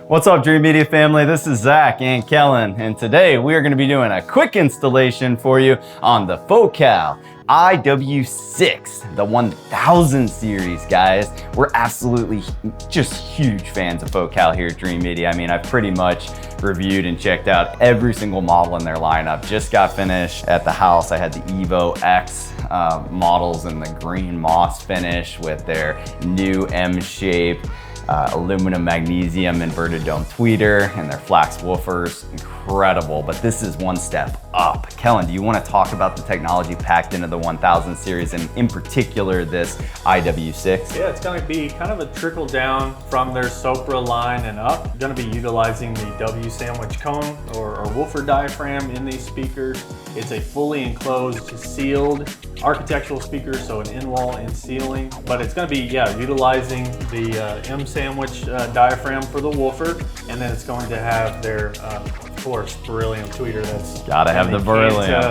What's up, Dreamedia family? This is Zach and Kellen, and today we are going to be doing a quick installation for you on the Focal IW6, the 1000 series, guys. We're absolutely just huge fans of Focal here at Dreamedia. I mean, I've pretty much reviewed and checked out every single model in their lineup. Just got finished at the house. I had the IW6 models in the green moss finish with their new M-shape aluminum magnesium inverted dome tweeter and their flax woofers. Incredible, but this is one step up. Kellen, do you want to talk about the technology packed into the 1000 series and in particular this IW6? Yeah, it's going to be kind of a trickle down from their Sopra line and up. Going to be utilizing the W sandwich cone or woofer diaphragm in these speakers. It's a fully enclosed, sealed architectural speaker, so an in-wall in ceiling, but it's going to be, utilizing the M sandwich diaphragm for the woofer, and then it's going to have their, of course, beryllium tweeter. That's gotta have the beryllium.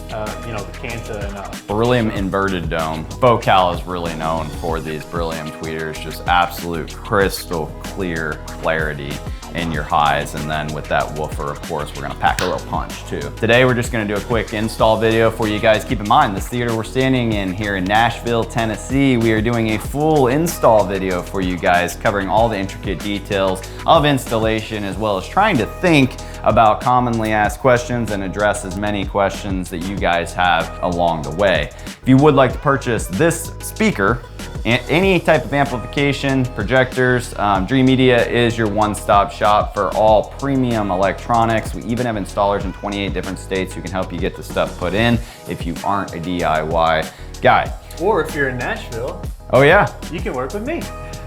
The Canta and up. Beryllium inverted dome. Focal is really known for these beryllium tweeters, just absolute crystal clear clarity in your highs, and then with that woofer, of course, we're gonna pack a little punch too. Today, we're just gonna do a quick install video for you guys. Keep in mind, this theater we're standing in here in Nashville, Tennessee, we are doing a full install video for you guys, covering all the intricate details of installation, as well as trying to think about commonly asked questions and address as many questions that you guys have along the way. If you would like to purchase this speaker, any type of amplification, projectors, Dreamedia is your one-stop shop for all premium electronics. We even have installers in 28 different states who can help you get the stuff put in if you aren't a DIY guy. Or if you're in Nashville, oh yeah, you can work with me.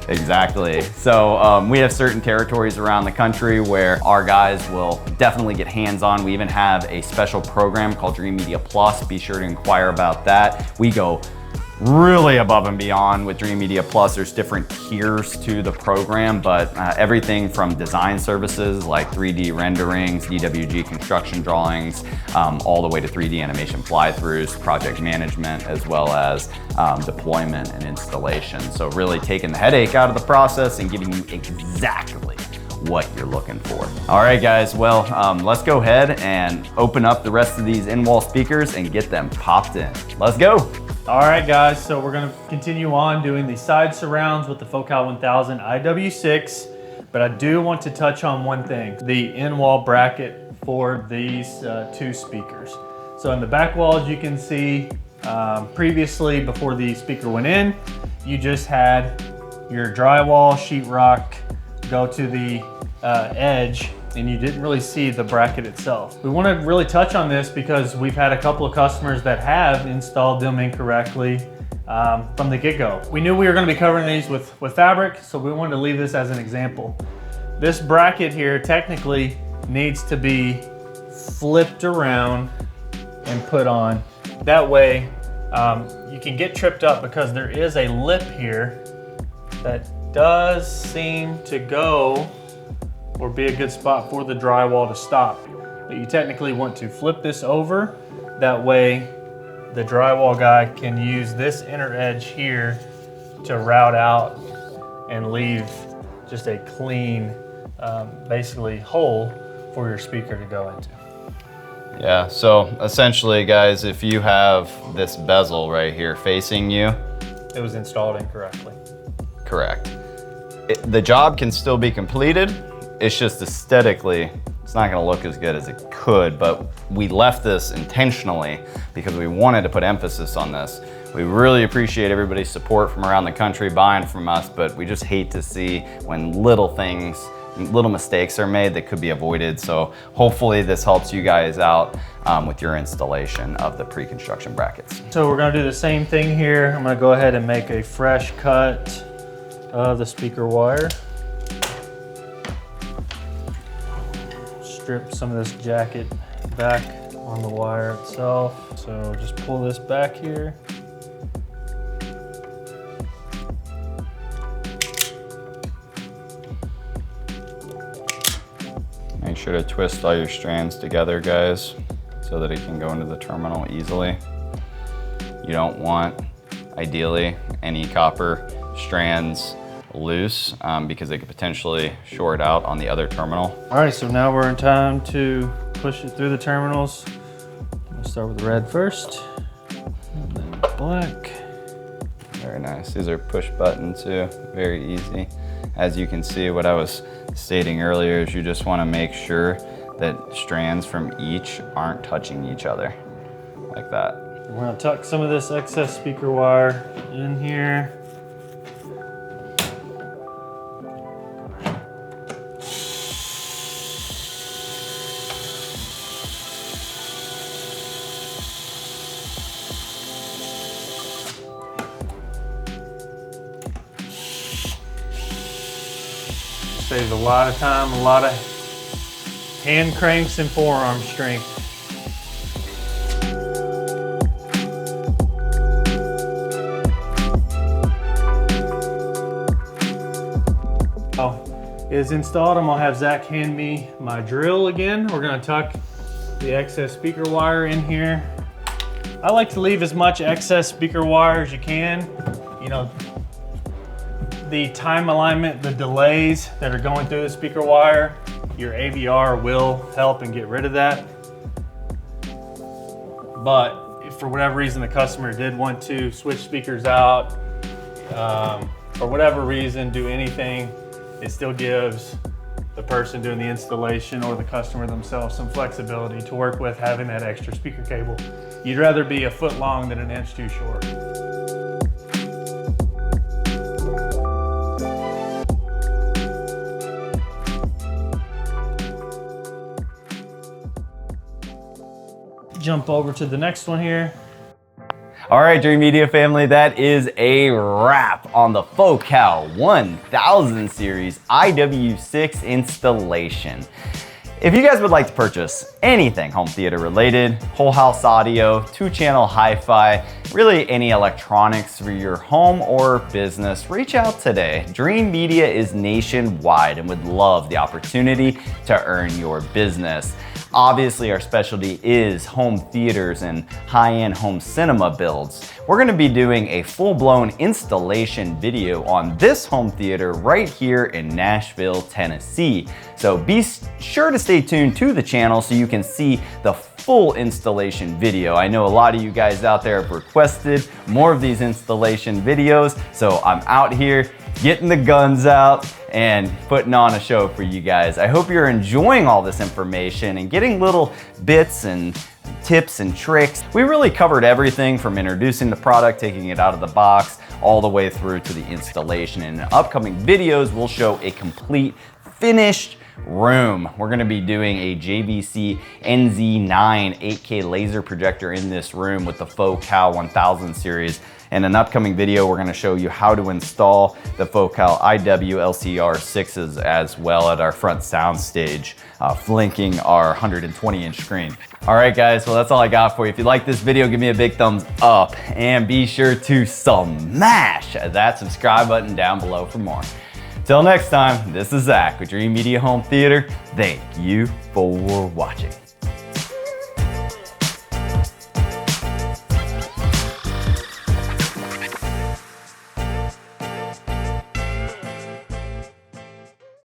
Exactly. So we have certain territories around the country where our guys will definitely get hands-on. We even have a special program called Dreamedia Plus. Be sure to inquire about that. We go really above and beyond with Dreamedia Plus. There's different tiers to the program, but everything from design services like 3D renderings, DWG construction drawings, all the way to 3D animation fly-throughs, project management, as well as deployment and installation. So really taking the headache out of the process and giving you exactly what you're looking for. All right, guys, well, let's go ahead and open up the rest of these in-wall speakers and get them popped in. Let's go. All right, guys, so we're gonna continue on doing the side surrounds with the Focal 1000 IW6, but I do want to touch on one thing, the in-wall bracket for these two speakers. So in the back walls, you can see previously, before the speaker went in, you just had your drywall sheetrock go to the edge, and you didn't really see the bracket itself. We want to really touch on this because we've had a couple of customers that have installed them incorrectly from the get-go. We knew we were going to be covering these with fabric, so we wanted to leave this as an example. This bracket here technically needs to be flipped around and put on. That way you can get tripped up because there is a lip here that does seem to go or be a good spot for the drywall to stop. But you technically want to flip this over. That way the drywall guy can use this inner edge here to route out and leave just a clean, basically hole for your speaker to go into. Yeah, so essentially, guys, if you have this bezel right here facing you, it was installed incorrectly. Correct. The job can still be completed. It's just aesthetically, it's not gonna look as good as it could, but we left this intentionally because we wanted to put emphasis on this. We really appreciate everybody's support from around the country buying from us, but we just hate to see when little things, little mistakes are made that could be avoided. So hopefully this helps you guys out with your installation of the pre-construction brackets. So we're gonna do the same thing here. I'm gonna go ahead and make a fresh cut of the speaker wire. Strip some of this jacket back on the wire itself. So just pull this back here. Make sure to twist all your strands together, guys, so that it can go into the terminal easily. You don't want, ideally, any copper strands loose because they could potentially short out on the other terminal. All right, so now we're in time to push it through the terminals. We'll start with the red first, and then black. Very nice. These are push button too, very easy. As you can see, what I was stating earlier is you just want to make sure that strands from each aren't touching each other, like that. We're gonna tuck some of this excess speaker wire in here. Saves a lot of time, a lot of hand cranks and forearm strength. Is installed. I'm gonna have Zach hand me my drill again. We're gonna tuck the excess speaker wire in here. I like to leave as much excess speaker wire as you can. You know, the time alignment, the delays that are going through the speaker wire, your AVR will help and get rid of that. But if for whatever reason the customer did want to switch speakers out, for whatever reason, do anything, it still gives the person doing the installation or the customer themselves some flexibility to work with having that extra speaker cable. You'd rather be a foot long than an inch too short. Jump over to the next one here. All right, Dreamedia family, that is a wrap on the Focal 1000 series IW6 installation. If you guys would like to purchase anything home theater related, whole house audio, 2-channel hi-fi, really any electronics for your home or business, reach out today. Dreamedia is nationwide and would love the opportunity to earn your business. Obviously, our specialty is home theaters and high-end home cinema builds. We're gonna be doing a full-blown installation video on this home theater right here in Nashville, Tennessee. So be sure to stay tuned to the channel so you can see the full installation video. I know a lot of you guys out there have requested more of these installation videos, so I'm out here getting the guns out and putting on a show for you guys. I hope you're enjoying all this information and getting little bits and tips and tricks. We really covered everything from introducing the product, taking it out of the box, all the way through to the installation. And in upcoming videos, we'll show a complete finished room. We're gonna be doing a JVC NZ9 8K laser projector in this room with the Focal 1000 series. In an upcoming video, we're gonna show you how to install the Focal IW6s as well at our front sound stage, flanking our 120-inch screen. All right, guys, well, that's all I got for you. If you like this video, give me a big thumbs up and be sure to smash that subscribe button down below for more. Till next time, this is Zach with Dreamedia Home Theater. Thank you for watching.